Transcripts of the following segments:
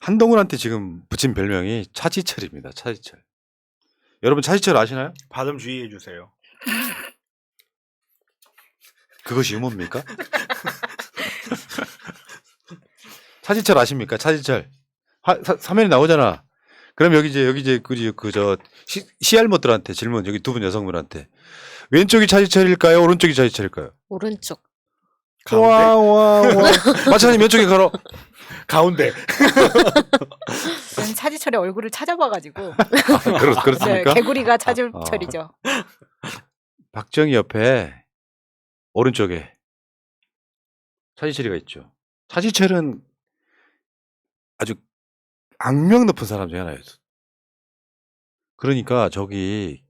한동훈한테 지금 붙인 별명이 차지철입니다. 차지철. 여러분 차지철 아시나요? 발음 주의해 주세요. 그것이 유머입니까? 차지철 아십니까? 차지철. 화면이 나오잖아. 그럼 여기 이제 그저 시알못들한테 질문, 여기 두 분 여성분한테 왼쪽이 차지철일까요? 오른쪽이 차지철일까요? 오른쪽. 가운데? 마차님 왼쪽에 걸어. 가운데. 저는 차지철의 얼굴을 찾아봐가지고. 그렇습니까? 네, 개구리가 차지철이죠. 박정희 옆에 오른쪽에 차지철이가 있죠. 차지철은 아주 악명 높은 사람 중에 하나였어. 그러니까 저기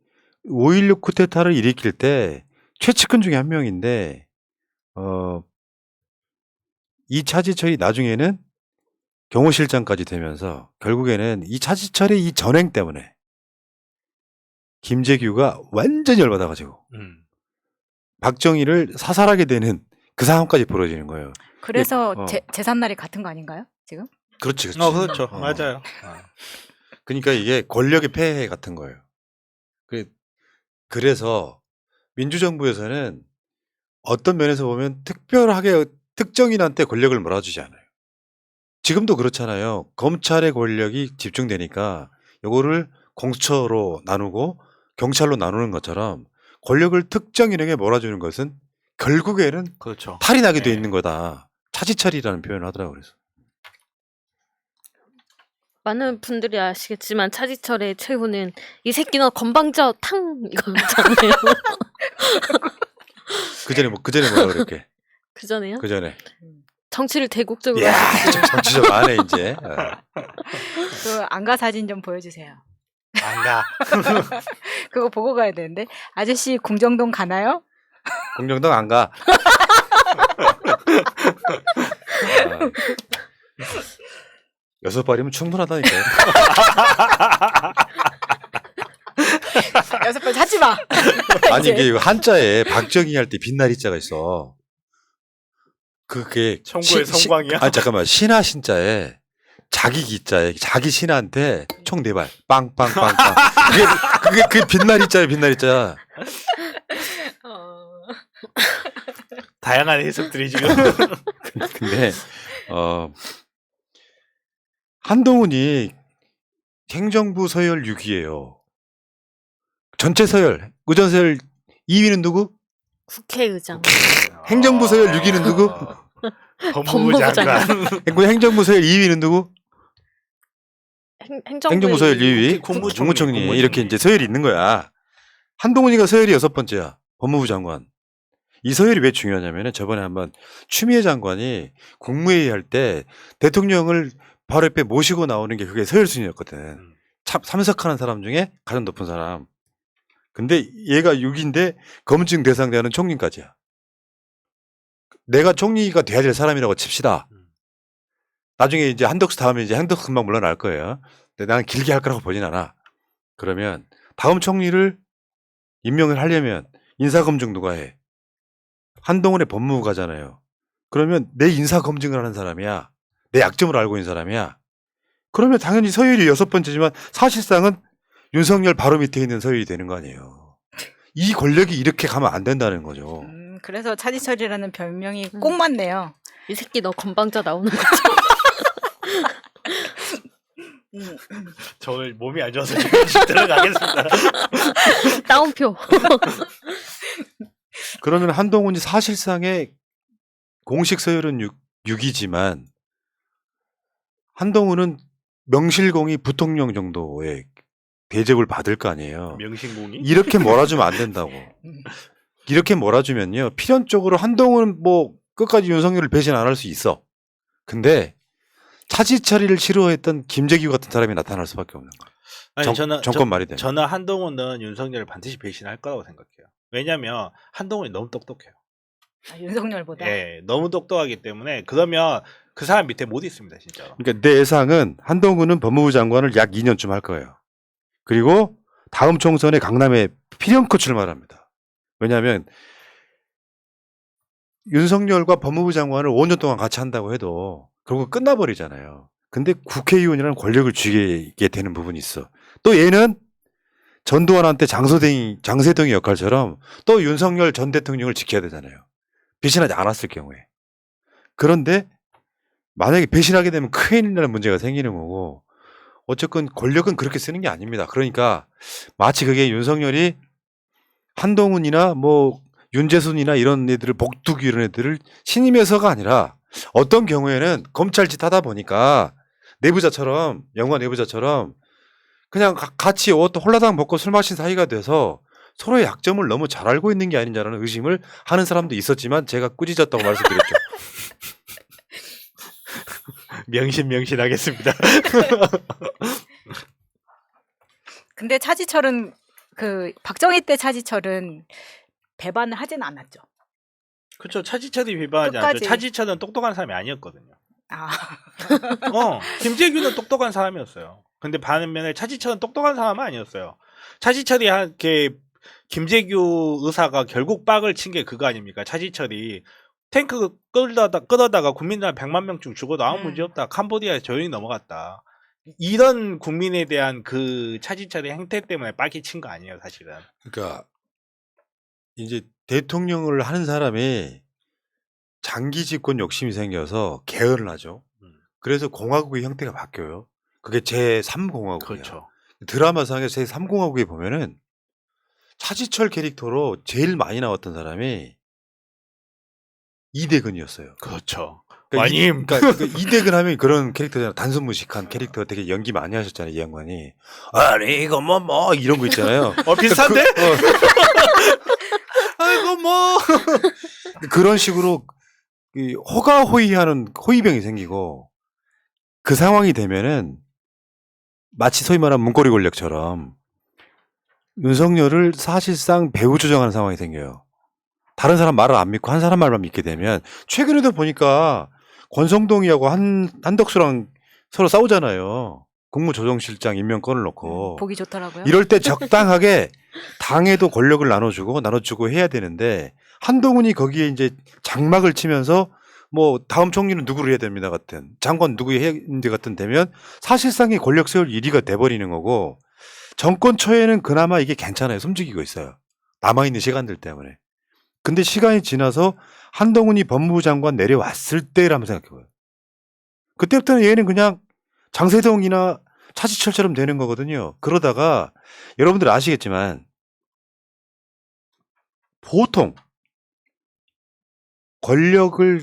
5.16 쿠데타를 일으킬 때 최측근 중에 한 명인데 이 차지철이 나중에는 경호실장까지 되면서 결국에는 이 차지철의 이 전행 때문에 김재규가 완전히 열받아가지고 박정희를 사살하게 되는 그 상황까지 벌어지는 거예요. 그래서 제삿날이 같은 거 아닌가요? 지금? 그렇지. 그렇죠. 맞아요. 그러니까 이게 권력의 폐해 같은 거예요. 그래서 민주정부에서는 어떤 면에서 보면 특별하게 특정인한테 권력을 몰아주지 않아요. 지금도 그렇잖아요. 검찰의 권력이 집중되니까 이거를 공수처로 나누고 경찰로 나누는 것처럼 권력을 특정인에게 몰아주는 것은 결국에는 그렇죠. 탈이 나게 돼 있는 거다. 차지철이라는 표현을 하더라고요. 그래서. 많은 분들이 아시겠지만 차지철의 최후는 이 새끼 너 건방져 탕 이거잖아요. 그 전에 뭐라 그랬게? 그 전에요? 그 전에. 정치를 대국적으로. 야, 좀 정치적 안 해 이제. 그 안가 사진 좀 보여주세요. 안 가. 그거 보고 가야 되는데. 아저씨 궁정동 가나요? 공정동 안 가. 여섯 발이면 충분하다니까요. 여섯 발 찾지 마. 아니 이게 한자에 박정희 할 때 빛나리 자가 있어. 그게 청구의 성광이야? 아니 잠깐만 신하 신자에 자기 기자에 자기 신하한테 총 4발 빵빵빵빵. 그게 빛나리 자야 빛나리 자. 다양한 해석들이 지금. 근데 한동훈이 행정부 서열 6위예요. 전체 서열, 의전 서열 2위는 누구? 국회의장. 행정부 서열 6위는 누구? 법무부 장관. 행정부 서열 2위는 누구? 행정부 서열 2위 국무총리 이렇게 이제 서열이 있는 거야. 한동훈이가 서열이 6번째야. 법무부 장관. 이 서열이 왜 중요하냐면은 저번에 한번 추미애 장관이 국무회의 할 때 대통령을 바로 옆에 모시고 나오는 게 그게 서열 순위였거든. 참석하는 사람 중에 가장 높은 사람. 근데 얘가 6인데 검증 대상자는 총리까지야. 내가 총리가 돼야 될 사람이라고 칩시다. 나중에 이제 한덕수 다음에 이제 한덕수 금방 물러날 거예요. 근데 나는 길게 할 거라고 보진 않아. 그러면 다음 총리를 임명을 하려면 인사검증 누가 해? 한동훈의 법무부가잖아요. 그러면 내 인사검증을 하는 사람이야. 내 약점을 알고 있는 사람이야. 그러면 당연히 서열이 6번째지만 사실상은 윤석열 바로 밑에 있는 서열이 되는 거 아니에요. 이 권력이 이렇게 가면 안 된다는 거죠. 그래서 차지철이라는 별명이 꼭 맞네요. 이 새끼 너 건방져 나오는 거죠. 저 오늘 몸이 안 좋아서 지금 들어가겠습니다. 다운표. 그러면 한동훈이 사실상의 공식 서열은 6이지만 한동훈은 명실공히 부통령 정도의 대접을 받을 거 아니에요. 명신공이? 이렇게 몰아주면 안 된다고. 이렇게 몰아주면요. 필연적으로 한동훈은 뭐 끝까지 윤석열을 배신 안 할 수 있어. 근데 차지철이를 싫어했던 김재규 같은 사람이 나타날 수밖에 없는 거예요. 아니, 정권 말이 되면. 저는 한동훈은 윤석열을 반드시 배신할 거라고 생각해요. 왜냐하면 한동훈이 너무 똑똑해요. 윤석열보다. 예, 너무 똑똑하기 때문에 그러면 그 사람 밑에 못 있습니다, 진짜. 그러니까 내 예상은 한동훈은 법무부 장관을 약 2년쯤 할 거예요. 그리고 다음 총선에 강남에 필연코 출마합니다. 왜냐하면 윤석열과 법무부 장관을 5년 동안 같이 한다고 해도 결국 끝나버리잖아요. 근데 국회의원이라는 권력을 쥐게 되는 부분이 있어. 또 얘는 전두환한테 장세동의 역할처럼 또 윤석열 전 대통령을 지켜야 되잖아요. 배신하지 않았을 경우에. 그런데 만약에 배신하게 되면 큰일 나는 문제가 생기는 거고, 어쨌건 권력은 그렇게 쓰는 게 아닙니다. 그러니까 마치 그게 윤석열이 한동훈이나 뭐 윤재순이나 이런 애들을 복두기 이런 애들을 신임해서가 아니라 어떤 경우에는 검찰 짓 하다 보니까 내부자처럼 영화 내부자처럼 그냥 같이 옷 홀라당 벗고 술 마신 사이가 돼서 서로의 약점을 너무 잘 알고 있는 게 아닌지라는 의심을 하는 사람도 있었지만 제가 꾸짖었다고 말씀드렸죠. 명심하겠습니다. 근데 차지철은 그 박정희 때 차지철은 배반을 하진 않았죠. 그렇죠. 차지철이 비판하지 않죠. 끝까지. 차지철은 똑똑한 사람이 아니었거든요. 아, 김재규는 똑똑한 사람이었어요. 근데 반면에 차지철은 똑똑한 사람은 아니었어요. 차지철이 김재규 의사가 결국 빡을 친 게 그거 아닙니까? 차지철이 탱크 끌어다가 국민들 한 100만 명쯤 죽어도 아무 문제 없다. 캄보디아에 조용히 넘어갔다. 이런 국민에 대한 그 차지철의 행태 때문에 빡이 친 거 아니에요, 사실은. 그러니까 이제 대통령을 하는 사람이 장기 집권 욕심이 생겨서 개헌을 하죠. 그래서 공화국의 형태가 바뀌어요. 그게 제3공화국이에요. 그렇죠. 드라마상에 제3공화국에 보면은 차지철 캐릭터로 제일 많이 나왔던 사람이 이대근이었어요. 그렇죠. 그러니까 마님. 그러니까 이대근 하면 그런 캐릭터잖아요. 단순무식한 캐릭터 되게 연기 많이 하셨잖아요. 이 양반이. 아니 이거 뭐 이런 거 있잖아요. 비슷한데? 아이고 뭐. 그런 식으로 호가호위하는 호위병이 생기고 그 상황이 되면은 마치 소위 말하는 문고리 권력처럼 윤석열을 사실상 배후 조정하는 상황이 생겨요. 다른 사람 말을 안 믿고 한 사람 말만 믿게 되면 최근에도 보니까 권성동이하고 한덕수랑 서로 싸우잖아요. 국무조정실장 임명권을 놓고. 보기 좋더라고요. 이럴 때 적당하게 당에도 권력을 나눠주고 해야 되는데 한동훈이 거기에 이제 장막을 치면서 뭐 다음 총리는 누구를 해야 됩니다 같은 장관 누구 해야 되는데 같은 되면 사실상의 권력 세울 1위가 돼버리는 거고 정권 초에는 그나마 이게 괜찮아요. 숨죽이고 있어요. 남아있는 시간들 때문에. 근데 시간이 지나서 한동훈이 법무부 장관 내려왔을 때를 한번 생각해봐요. 그때부터는 얘는 그냥 장세동이나 차지철처럼 되는 거거든요. 그러다가 여러분들 아시겠지만 보통 권력을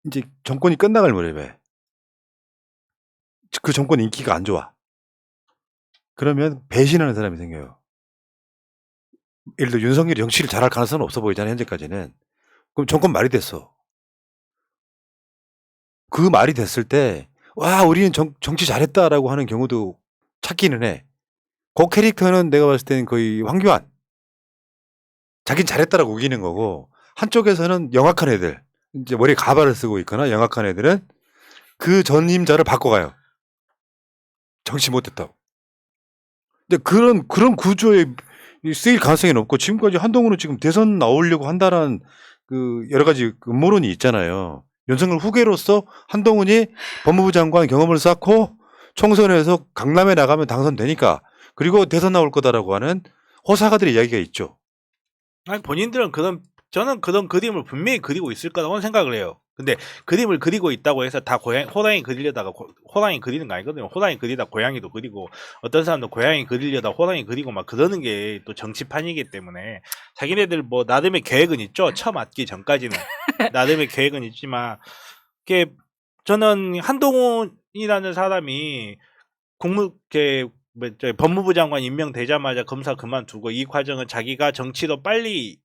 이제 정권이 끝나갈 무렵에 그 정권 인기가 안 좋아. 그러면 배신하는 사람이 생겨요. 예를 들어 윤석열이 정치를 잘할 가능성은 없어 보이잖아요. 현재까지는. 그럼 정권 말이 됐어. 그 말이 됐을 때 와 우리는 정치 잘했다라고 하는 경우도 찾기는 해. 그 캐릭터는 내가 봤을 때는 거의 황교안. 자긴 잘했다라고 우기는 거고 한쪽에서는 영악한 애들 이제 머리에 가발을 쓰고 있거나 영악한 애들은 그 전임자를 바꿔가요. 정치 못했다고. 근데 그런 구조에 쓰일 가능성이 높고 지금까지 한동훈은 지금 대선 나오려고 한다는 그 여러 가지 음모론이 있잖아요. 윤석열 후계로서 한동훈이 법무부 장관 경험을 쌓고 총선에서 강남에 나가면 당선되니까 그리고 대선 나올 거다라고 하는 호사가들의 이야기가 있죠. 아니 본인들은 저는 그런 그림을 분명히 그리고 있을 거라고 생각을 해요. 근데 그림을 그리고 있다고 해서 다 호랑이 그리려다가 호랑이 그리는 거 아니거든요. 호랑이 그리다 고양이도 그리고 어떤 사람도 고양이 그리려다 호랑이 그리고 막 그러는 게 또 정치판이기 때문에 자기네들 뭐 나름의 계획은 있죠. 처 맞기 전까지는 나름의 계획은 있지만 그게 저는 한동훈이라는 사람이 법무부 장관 임명되자마자 검사 그만두고 이 과정은 자기가 정치로 빨리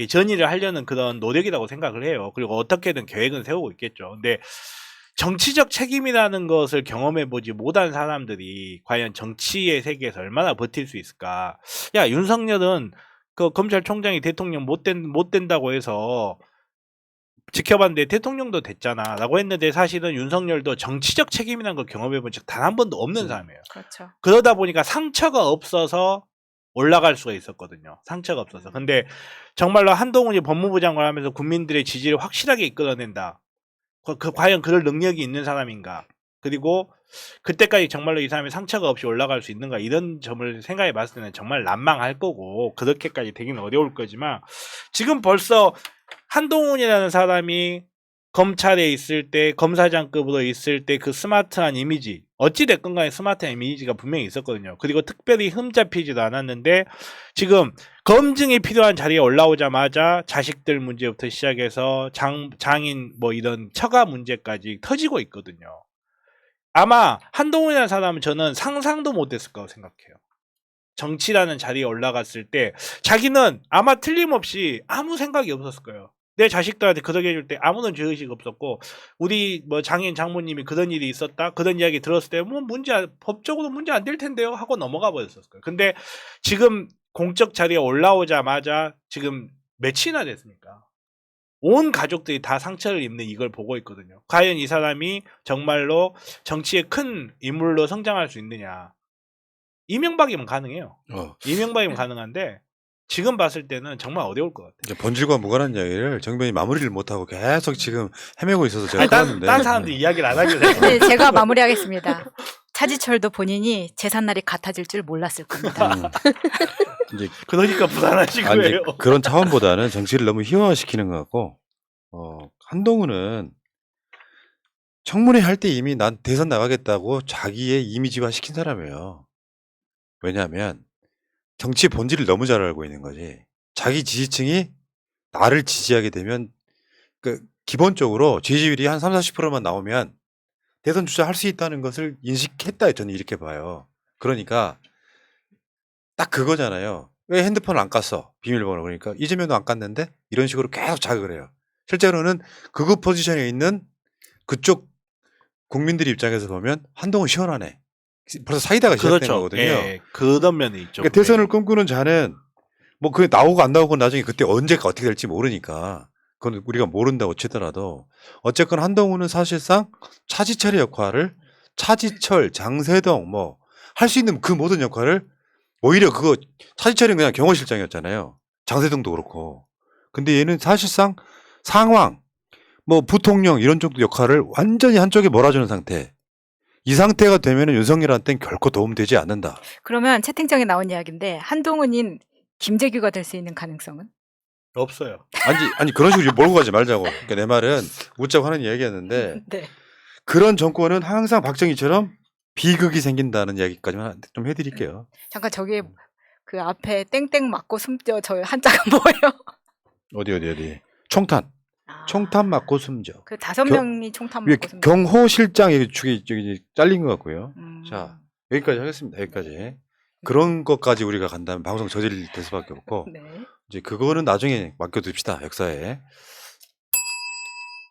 전의를 하려는 그런 노력이라고 생각을 해요. 그리고 어떻게든 계획은 세우고 있겠죠. 근데 정치적 책임이라는 것을 경험해보지 못한 사람들이 과연 정치의 세계에서 얼마나 버틸 수 있을까? 야, 윤석열은 그 검찰총장이 대통령 못 된다고 해서 지켜봤는데 대통령도 됐잖아 라고 했는데 사실은 윤석열도 정치적 책임이라는 걸 경험해본 적 단 한 번도 없는 사람이에요. 그렇죠. 그러다 보니까 상처가 없어서 올라갈 수가 있었거든요. 상처가 없어서. 근데 정말로 한동훈이 법무부 장관 하면서 국민들의 지지를 확실하게 이끌어낸다. 과연 그럴 능력이 있는 사람인가? 그리고 그때까지 정말로 이 사람이 상처가 없이 올라갈 수 있는가? 이런 점을 생각해 봤을 때는 정말 난망할 거고 그렇게까지 되기는 어려울 거지만 지금 벌써 한동훈이라는 사람이 검찰에 있을 때 검사장급으로 있을 때 그 스마트한 이미지 어찌됐건 간에 스마트한 이미지가 분명히 있었거든요. 그리고 특별히 흠잡히지도 않았는데 지금 검증이 필요한 자리에 올라오자마자 자식들 문제부터 시작해서 장인 뭐 이런 처가 문제까지 터지고 있거든요. 아마 한동훈이라는 사람은 저는 상상도 못했을 거라고 생각해요. 정치라는 자리에 올라갔을 때 자기는 아마 틀림없이 아무 생각이 없었을 거예요. 내 자식들한테 그러게 해줄 때 아무런 죄의식 없었고 우리 뭐 장인 장모님이 그런 일이 있었다 그런 이야기 들었을 때 뭐 법적으로 문제 안 될 텐데요 하고 넘어가 버렸을 거예요. 근데 지금 공적 자리에 올라오자마자 지금 며칠이나 됐습니까? 온 가족들이 다 상처를 입는 이걸 보고 있거든요. 과연 이 사람이 정말로 정치의 큰 인물로 성장할 수 있느냐? 이명박이면 가능해요. 이명박이면 가능한데 지금 봤을 때는 정말 어려울 것 같아요. 이제 본질과 무관한 이야기를 정변이 마무리를 못하고 계속 지금 헤매고 있어서 제가 아니, 끊었는데. 딴 사람들이 이야기를 안 하길래. 네, 제가 마무리하겠습니다. 차지철도 본인이 재산날이 같아질 줄 몰랐을 겁니다. 이제 그러니까 부산하신 아니, 이제 거예요. 그런 차원보다는 정치를 너무 희화화시키는 것 같고, 한동훈은 청문회 할 때 이미 난 대선 나가겠다고 자기의 이미지화 시킨 사람이에요. 왜냐하면 정치의 본질을 너무 잘 알고 있는 거지. 자기 지지층이 나를 지지하게 되면 기본적으로 지지율이 한 30-40%만 나오면 대선 주자할 수 있다는 것을 인식했다. 저는 이렇게 봐요. 그러니까 딱 그거잖아요. 왜 핸드폰을 안 깠어? 비밀번호. 그러니까 이재명도 안 깠는데 이런 식으로 계속 자극을 해요. 실제로는 극우 포지션에 있는 그쪽 국민들 입장에서 보면 한동훈 시원하네. 벌써 사이다가 시작된 그렇죠. 거거든요. 예, 그런 면이 있죠. 그러니까 대선을 꿈꾸는 자는 뭐 그게 나오고 안 나오고 나중에 그때 언제가 어떻게 될지 모르니까 그건 우리가 모른다고 치더라도 어쨌건 한동훈은 사실상 차지철의 역할을 차지철, 장세동 뭐 할 수 있는 그 모든 역할을 오히려 그거 차지철은 그냥 경호실장이었잖아요. 장세동도 그렇고. 근데 얘는 사실상 상황, 뭐 부통령 이런 정도 역할을 완전히 한쪽에 몰아주는 상태. 이 상태가 되면 윤석열한테는 결코 도움되지 않는다. 그러면 채팅창에 나온 이야기인데 한동훈인 김재규가 될 수 있는 가능성은? 없어요. 아니 그런 식으로 몰고 가지 말자고. 그러니까 내 말은 웃자고 하는 이야기였는데 네. 그런 정권은 항상 박정희처럼 비극이 생긴다는 이야기까지만 좀 해드릴게요. 잠깐 저기 그 앞에 땡땡 맞고 숨져 저 한자가 뭐예요? 어디. 총탄. 총탄 맞고 숨져. 그 5명이 총탄 위에 맞고 숨져. 경호실장 축이 저기 잘린 것 같고요. 음. 자 여기까지 하겠습니다. 여기까지. 그런 것까지 우리가 간다면 방송 저질 될 수밖에 없고 네. 이제 그거는 나중에 맡겨둡시다 역사에.